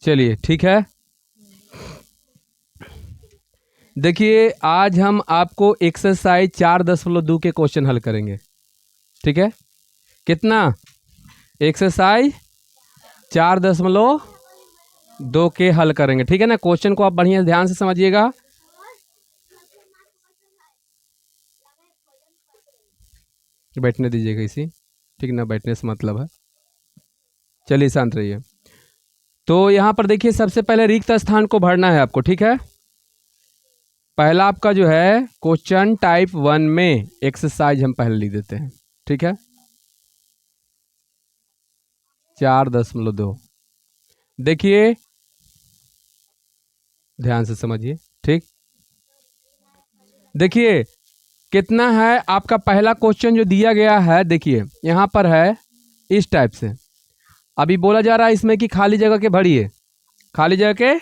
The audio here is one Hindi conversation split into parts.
चलिए ठीक है। देखिए आज हम आपको एक्सरसाइज 4.2 के क्वेश्चन हल करेंगे। ठीक है, कितना? एक्सरसाइज 4.2 के हल करेंगे। ठीक है ना, क्वेश्चन को आप बढ़िया ध्यान से समझिएगा। बैठने दीजिएगा इसी, ठीक ना, बैठने से मतलब है। चलिए शांत रहिए। तो यहाँ पर देखिए सबसे पहले रिक्त स्थान को भरना है आपको। ठीक है, पहला आपका जो है क्वेश्चन टाइप 1 में एक्सरसाइज हम पहले लिख देते हैं। ठीक है, 4.2। देखिए ध्यान से समझिए। ठीक, देखिए कितना है आपका पहला क्वेश्चन जो दिया गया है। देखिए यहाँ पर है इस टाइप से। अभी बोला जा रहा है इसमें कि खाली जगह के भरिए, खाली जगह के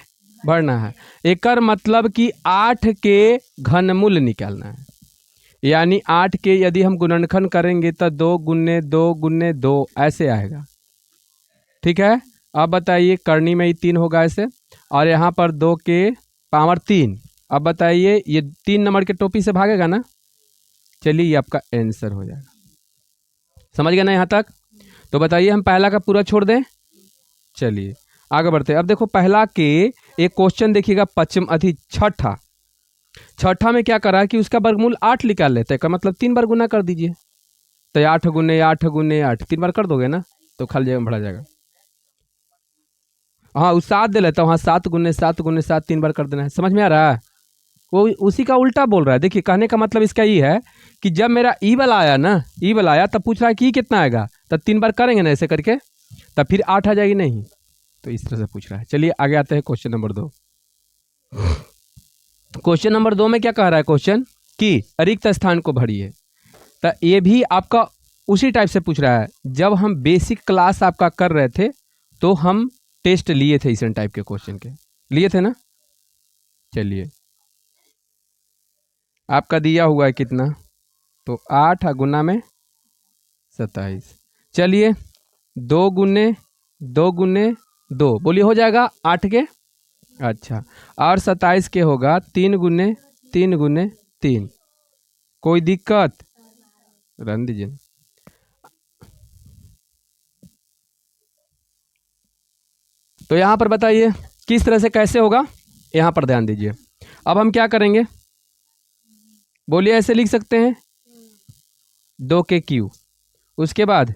भरना है। एकर मतलब कि 8 के घनमूल निकालना है। यानी 8 के यदि हम गुणनखंड करेंगे तो 2 गुने 2 गुने 2 ऐसे आएगा। ठीक है, अब बताइए करनी में ही 3 होगा ऐसे, और यहाँ पर 2 के पावर 3। अब बताइए ये 3 नंबर के टोपी से भागेगा ना। चलिए ये आपका आंसर हो जाएगा। समझ गए ना यहाँ तक? तो बताइए हम पहला का पूरा छोड़ दें। चलिए आगे बढ़ते हैं। अब देखो पहला के एक क्वेश्चन देखिएगा, पश्चिम अधि छठा। छठा में क्या करा कि उसका वर्गमूल 8 निकाल लेते हैं। का मतलब 3 बार गुना कर दीजिए। तो 8 गुने 8 गुने 8 3 बार कर दोगे ना तो खाली जगह में भरा जाएगा। हाँ उस 7 दे लेता हूँ। हाँ 7 गुने 7 गुने 7 3 बार कर देना है। समझ में आ रहा है? वो उसी का उल्टा बोल रहा है। देखिए कहने का मतलब इसका ये है कि जब मेरा ई वाला आया ना, ई वाला आया तब पूछ रहा है कि कितना आएगा, तब 3 बार करेंगे ना ऐसे करके, तब फिर 8 आ जाएगी। नहीं तो इस तरह से पूछ रहा है। चलिए आगे आते हैं क्वेश्चन नंबर 2। क्वेश्चन नंबर 2 में क्या कह रहा है क्वेश्चन कि रिक्त स्थान को भरिए। तो ये भी आपका उसी टाइप से पूछ रहा है। जब हम बेसिक क्लास आपका कर रहे थे तो हम टेस्ट लिए थे इस टाइप के क्वेश्चन के, लिए थे ना। चलिए आपका दिया हुआ है कितना, तो 8 गुना में 27। चलिए 2 गुने 2 गुने 2 बोलिए हो जाएगा 8 के। अच्छा, और 27 के होगा 3 गुने 3 गुने 3। कोई दिक्कत? रन दीजिए। तो यहाँ पर बताइए किस तरह से कैसे होगा, यहाँ पर ध्यान दीजिए। अब हम क्या करेंगे, बोलिए ऐसे लिख सकते हैं 2 के क्यू, उसके बाद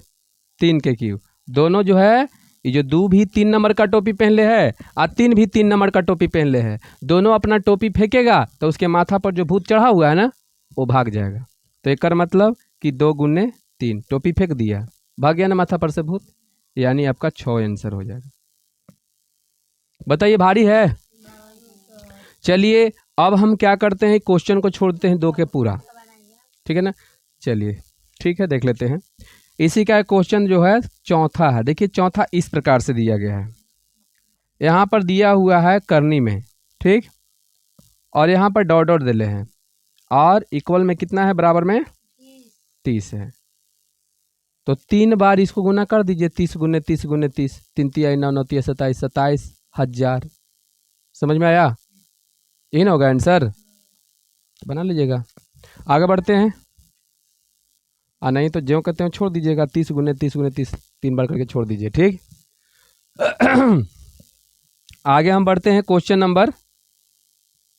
3 के क्यू। दोनों जो है ये जो 2 भी 3 नंबर का टोपी पहन ले है और 3 भी 3 नंबर का टोपी पहन ले है, दोनों अपना टोपी फेंकेगा तो उसके माथा पर जो भूत चढ़ा हुआ है ना वो भाग जाएगा। तो एक मतलब कि 2 गुने 3 टोपी फेंक दिया, भाग गया ना माथा पर से भूत, यानी आपका 6 आंसर हो जाएगा। बताइए भारी है? चलिए अब हम क्या करते हैं, क्वेश्चन को छोड़ते हैं 2 के पूरा। ठीक है ना, चलिए ठीक है देख लेते हैं। इसी का क्वेश्चन जो है चौथा है। देखिए चौथा इस प्रकार से दिया गया है। यहाँ पर दिया हुआ है करनी में, ठीक, और यहाँ पर डॉट डॉट दिले हैं, और इक्वल में कितना है, बराबर में 30 है। तो 3 बार इसको गुना कर दीजिए, 30 गुने 30 गुने 30, 3 तिया 9 9 तिया 27, 27,000। समझ में आया? यही ना होगा आंसर, बना लीजिएगा। आगे बढ़ते हैं। नहीं तो ज्यों कहते हैं छोड़ दीजिएगा, 30 गुने 30 गुने 30 3 बार करके छोड़ दीजिए। ठीक आगे हम बढ़ते हैं क्वेश्चन नंबर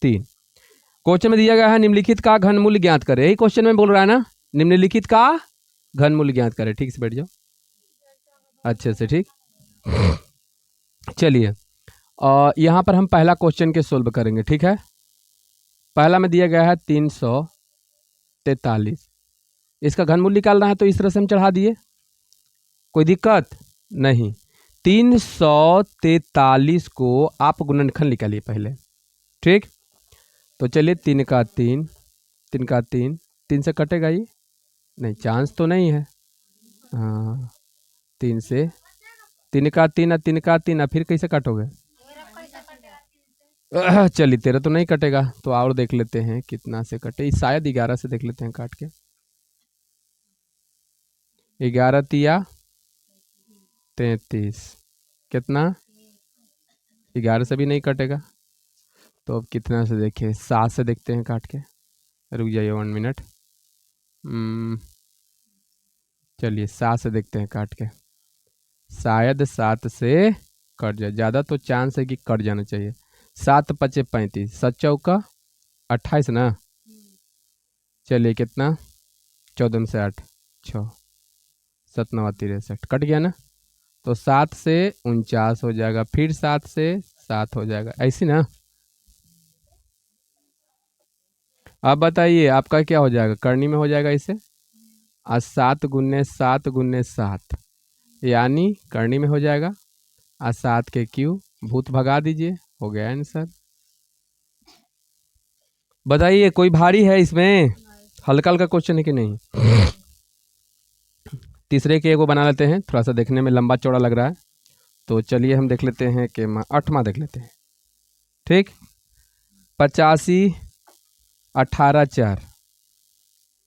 3। क्वेश्चन में दिया गया है निम्नलिखित का घनमूल्य ज्ञात करें। यही क्वेश्चन में बोल रहा है ना, निम्नलिखित का घनमूल्य ज्ञात करें। ठीक से बैठ जाओ अच्छे से। ठीक, चलिए और यहाँ पर हम पहला क्वेश्चन के सोल्व करेंगे। ठीक है, पहला में दिया गया है 343। इसका घनमूल्य निकालना है तो इस तरह से हम चढ़ा दिए, कोई दिक्कत नहीं। 343 को आप गुणनखंड निकालिए पहले। ठीक, तो चलिए 3 का 3, 3 का 3, 3 से कटेगा ये नहीं, चांस तो नहीं है। हाँ 3 से 3 का 3 और 3 का 3, फिर कैसे काटोगे? चलिए 13 तो नहीं कटेगा, तो और देख लेते हैं कितना से कटे, शायद 11 से देख लेते हैं काट के। 11 तिया 33, कितना 11 से भी नहीं कटेगा, तो अब कितना से देखिए, 7 से देखते हैं काट के। रुक जाइए 1 मिनट। चलिए 7 से देखते हैं काट के, शायद 7 से कट जाए, ज़्यादा तो चांस है कि कट जाना चाहिए। 7 पचे 35, 7 चौका 28 ना। चलिए कितना, 14 में से 8, 6, 7 9 63, कट गया ना। तो 7 से 49 हो जाएगा, फिर 7 से 7 हो जाएगा, ऐसी ना। अब बताइए आपका क्या हो जाएगा, करनी में हो जाएगा इसे। आज 7 गुने 7 गुने 7, यानी करनी में हो जाएगा। आज 7 के क्यू, भूत भगा दीजिए, हो गया आंसर। बताइए कोई भारी है इसमें, हल्का हल्का क्वेश्चन है कि नहीं। तीसरे के एगो बना लेते हैं, थोड़ा सा देखने में लंबा चौड़ा लग रहा है, तो चलिए हम देख लेते हैं कि 8वां देख लेते हैं। ठीक, 85 18 4,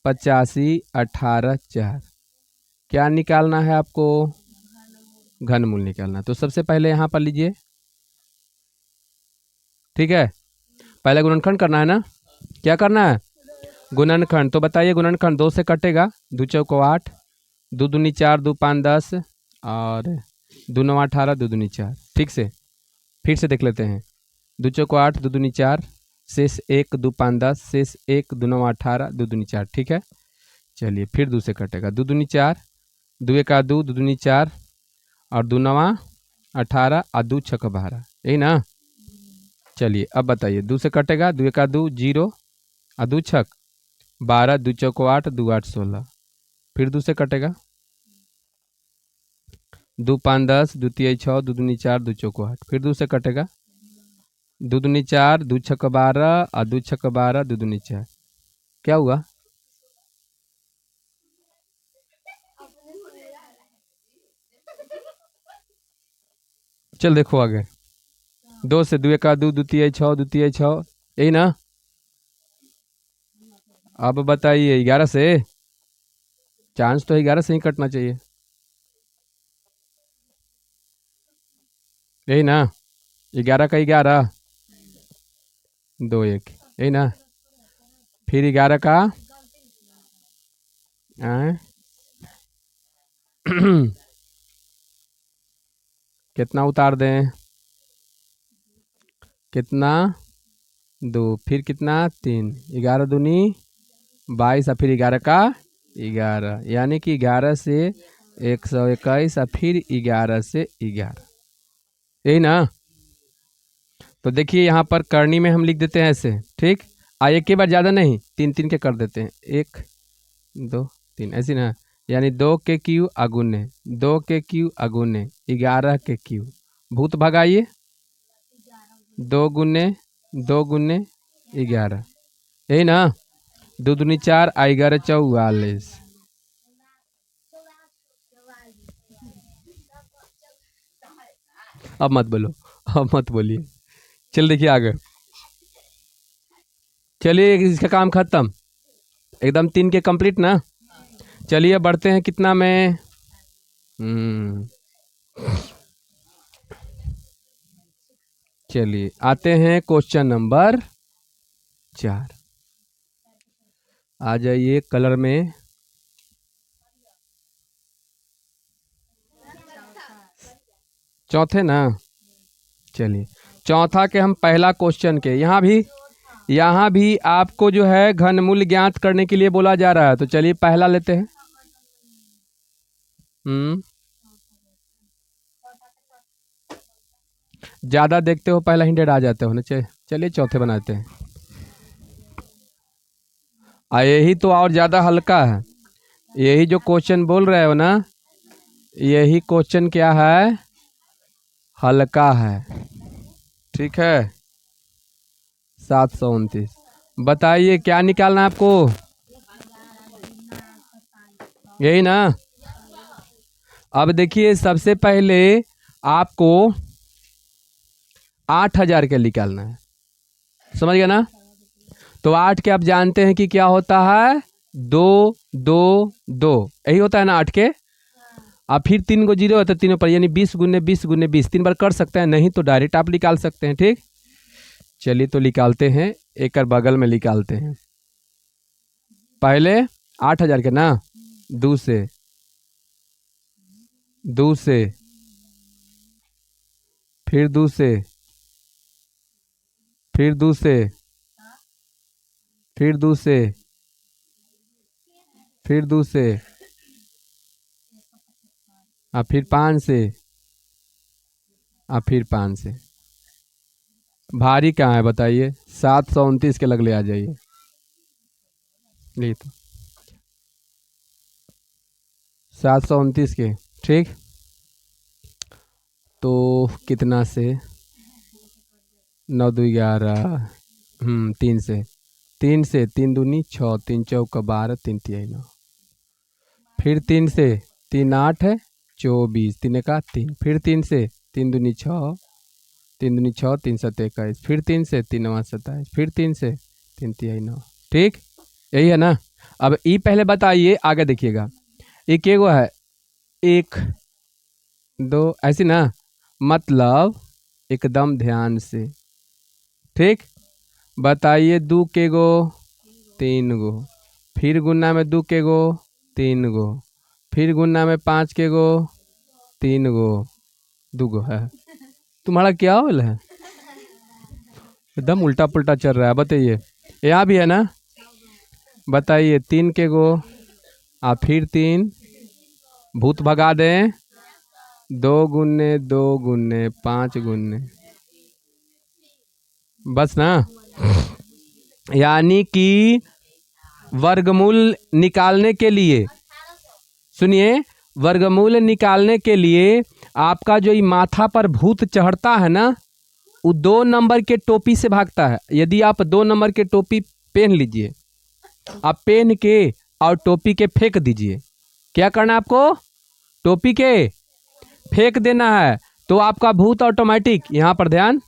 85 18 4, क्या निकालना है आपको, घनमूल निकालना। तो सबसे पहले यहाँ पर लीजिए, ठीक है, पहले गुणनखंड करना है ना। क्या करना है, गुणनखंड। तो बताइए गुणनखंड, 2 से कटेगा, 2 चौको 8, 2 दूनी 4, 2 5 10, और 2 9 18, 2 दूनी 4। ठीक से फिर से देख लेते हैं, 2 चौको 8, 2 दूनी 4, शेष 1, 2 5 10, शेष 1, 2 9 18, 2 दूनी 4। ठीक है, चलिए फिर 2 से कटेगा, 2 दूनी 4, 2 1 2, 2 दूनी 4, और 2 9 18, और 2 6 12, यही ना। चलिए अब बताइए, 2 से कटेगा, 2 1 2 0, और 2 6 12, 2 चौको 8, 2 8 16, फिर 2 से कटेगा, 2 5 10, 2 3 6, 2 दूनी 4, 2 चौको 8, फिर 2 से कटेगा, 2 दूनी 4, 2 6 12, और 2 6 12, 2 दूनी 4। क्या हुआ, चल देखो आगे, 2 से 2 1 2, 2 3 6, 2 3 6, यही ना। अब बताइए 11 से, चांस तो 11 से ही कटना चाहिए, यही ना। 11 का 11, 2 1, यही ना। फिर 11 का कितना उतार दें, कितना 2, फिर कितना 3, 11 दूनी 22, और फिर 11 का 11, यानी कि 11 से 121, और फिर 11 से 11, यही ना। तो देखिए यहाँ पर करनी में हम लिख देते हैं ऐसे, ठीक। एक के बाद ज़्यादा नहीं, 3 3 के कर देते हैं, 1 2 3, ऐसी ना। यानी 2 के क्यू अगुने, 2 के क्यू अगुने 11 के क्यू, भूत भगाइए, 2 गुने 2 गुने 11, यही ना। 2 दूनी 4, 11 44। अब मत बोलो, अब मत बोलिए, चल देखिए आगे। चलिए इसका काम खत्म, एकदम 3 के कंप्लीट ना। चलिए बढ़ते हैं कितना में, चलिए आते हैं क्वेश्चन नंबर 4। आ जाइए कलर में, चौथे ना। चलिए चौथा के हम पहला क्वेश्चन के, यहाँ भी आपको जो है घनमूल ज्ञात करने के लिए बोला जा रहा है। तो चलिए पहला लेते हैं। ज़्यादा देखते हो पहला हिंटेड आ जाते हो ना। चलिए चौथे बनाते हैं। यही तो और ज़्यादा हल्का है, यही जो क्वेश्चन बोल रहे हो ना, यही क्वेश्चन क्या है, हल्का है। ठीक है, 729। बताइए क्या निकालना है आपको, यही ना। अब देखिए सबसे पहले आपको 8000 के निकालना है, समझ गया ना। तो 8 के आप जानते हैं कि क्या होता है, 2 2 2, यही होता है ना 8 के। अब फिर 3 को जीरो है तो तीनों पर, यानी 20 गुने 20 गुने 20 3 बार कर सकते हैं, नहीं तो डायरेक्ट आप निकाल सकते हैं। ठीक, चलिए तो निकालते हैं, एक और बगल में निकालते हैं। पहले 8,000 के ना, दो से फिर दो से फिर दो से फिर दो से फिर दो से अब फिर 5 से, अब फिर 5 से। भारी कहाँ है बताइए, 729 के लगले आ जाइए। नहीं तो 729 के, ठीक। तो कितना से, 9 2 11, 3 से, 3 दूनी 6, 3 चौका 12, 3 तिहाई 9, फिर 3 से, 3 8 है 24, 3 का 3, फिर 3 से, 3 दूनी 6, 3 दूनी 6, 3 7 21, फिर 3 से, 3 9 27, फिर 3 से, 3 तिहाई 9। ठीक, यही है ना। अब ये पहले बताइए, आगे देखिएगा, एक एगो है 1 2 ऐसी ना, मतलब एकदम ध्यान से। ठीक, बताइए 2 के गो, 3 गो, फिर गुना में 2 के गो, 3 गो, फिर गुना में 5 के गो, 3 गो, 2 गो है। तुम्हारा क्या होल है, एकदम उल्टा पुल्टा चल रहा है। बताइए, यहाँ भी है ना, बताइए 3 के गो, फिर 3, भूत भगा दें, 2 गुने 2 गुने 5 गुने, बस ना। यानी कि वर्गमूल निकालने के लिए, सुनिए, वर्गमूल निकालने के लिए आपका जो ये माथा पर भूत चढ़ता है ना, वो 2 नंबर के टोपी से भागता है। यदि आप 2 नंबर के टोपी पहन लीजिए, आप पहन के और टोपी के फेंक दीजिए। क्या करना है आपको, टोपी के फेंक देना है, तो आपका भूत ऑटोमेटिक, यहाँ पर ध्यान,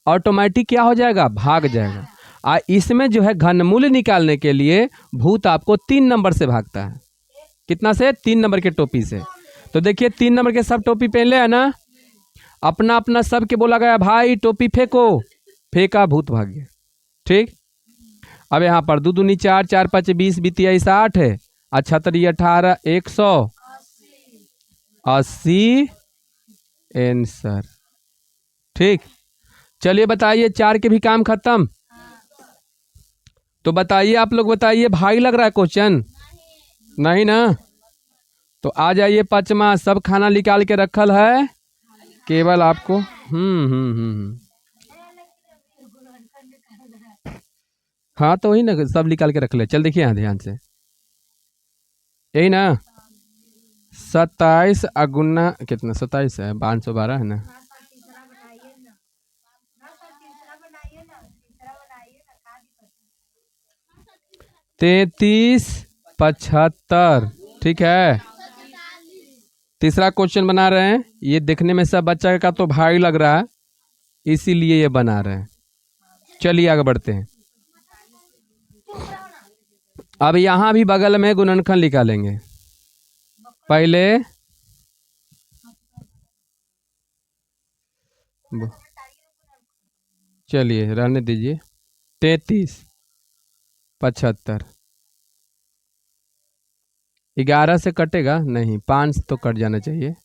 ऑटोमेटिक क्या हो जाएगा, भाग जाएगा। इसमें जो है घनमूल निकालने के लिए भूत आपको 3 नंबर से भागता है। कितना से, 3 नंबर के टोपी से। तो देखिए 3 नंबर के सब टोपी पहन ले है ना, अपना अपना सब के बोला गया भाई टोपी फेंको, फेंका, भूत भाग गया। ठीक, अब यहाँ पर 2 दूनी 4, 4 5 20, 20 60 है, 78 18 180 आंसर। ठीक, चलिए बताइए, 4 के भी काम खत्म। तो बताइए, आप लोग बताइए, भाई लग रहा है क्वेश्चन, नहीं ना। तो आ जाइए, 5वां, सब खाना निकाल के रखल है, केवल आपको हाँ तो वही ना, सब निकाल के रख ले। चल देखिए यहाँ ध्यान से, यही ना, 27 अगुना कितना, 27 है, 512 है ना, 33 75। ठीक है, तीसरा क्वेश्चन बना रहे हैं। ये देखने में सब बच्चा का तो भारी लग रहा है, इसीलिए ये बना रहे हैं। चलिए आगे बढ़ते हैं। अब यहाँ भी बगल में गुणनखंड निकालेंगे। पहले चलिए रहने दीजिए, 33 75, 11 से कटेगा नहीं, 5 तो कट जाना चाहिए।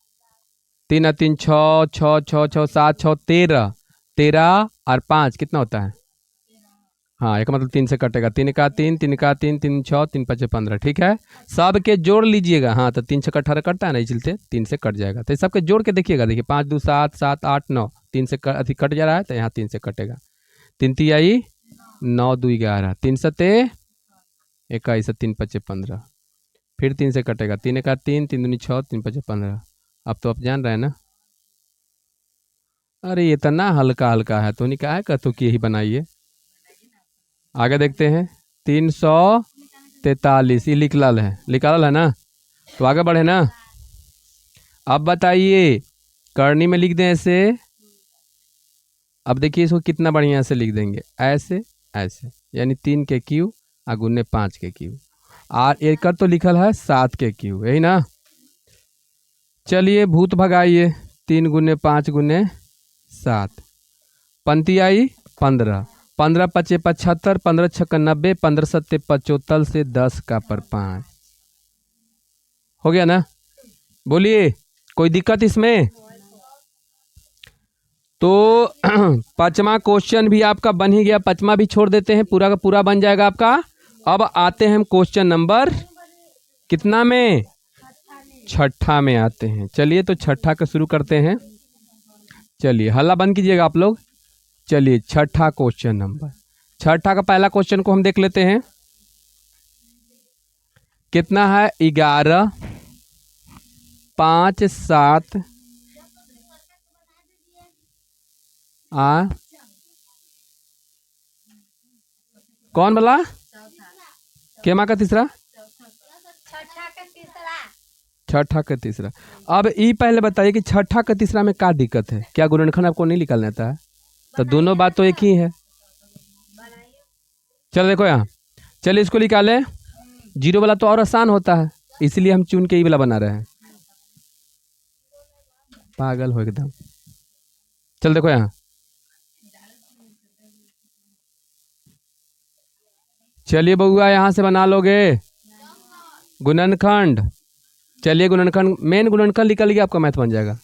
3 3 6 6 6 6 7 6 13, 13 और 5 कितना होता है, हाँ एक मतलब 3 से कटेगा, 3 का 3, 3 का 3, 3 6, 3 5 15। ठीक है, सब के जोड़ लीजिएगा। हाँ तो 3 से 18 कटता है ना, चलते 3 से कट जाएगा। तो सबके जोड़ के देखिएगा, देखिए 5 2 7 7 8 9, 3 से अति कट जा रहा है, तो यहाँ 3 से कटेगा। 3 तिहाई 9 2 11, 3 सते 21, 3 5 15, फिर 3 से कटेगा, 3 का 3, 3 दूनी 6, 3 5 15। अब तो आप जान रहे हैं ना। अरे ये इतना हल्का हल्का है, तो नहीं कहा है कहते कि यही बनाइए। आगे देखते हैं, 343 ये निकाल है ना, तो आगे बढ़े ना। अब बताइए, करनी में लिख दें ऐसे। अब देखिए इसको कितना बढ़िया से लिख देंगे, ऐसे ऐसे, यानी 3 के क्यू अगुने 5 के क्यू, और एक तो लिखल है 7 के क्यू, यही ना। चलिए भूत भगाइए। 3 गुने 5 गुने 7, पंती आई 15, 15 पचे 75, 15 छक्का 90, 15 सत्ते 75 से 10 का पर 5 हो गया ना। बोलिए कोई दिक्कत इसमें? तो पांचवा क्वेश्चन भी आपका बन ही गया, पांचवा भी छोड़ देते हैं, पूरा का पूरा बन जाएगा आपका। अब आते हैं हम क्वेश्चन नंबर कितना में? छठा में आते हैं। चलिए तो छठा का शुरू करते हैं। चलिए हल्ला बंद कीजिएगा आप लोग। चलिए छठा क्वेश्चन नंबर, छठा का पहला क्वेश्चन को हम देख लेते हैं। कितना है? 11, 5, 7 कौन बोला? केमा का तीसरा? छठा का तीसरा। अब ये पहले बताइए कि छठा का तीसरा में क्या दिक्कत है? क्या गुणनखंड आपको नहीं निकालना आता है? तो दोनों बात तो एक ही है। चलो देखो यहाँ, चलिए इसको निकालें। 0 वाला तो और आसान होता है, इसलिए हम चुन के ये वाला बना रहे हैं। पागल हो एकदम। चल देखो यहाँ, चलिए बउआ यहाँ से बना लोगे गुणनखंड। चलिए गुणनखंड, मेन गुणनखंड निकल गया, आपका मैथ बन जाएगा।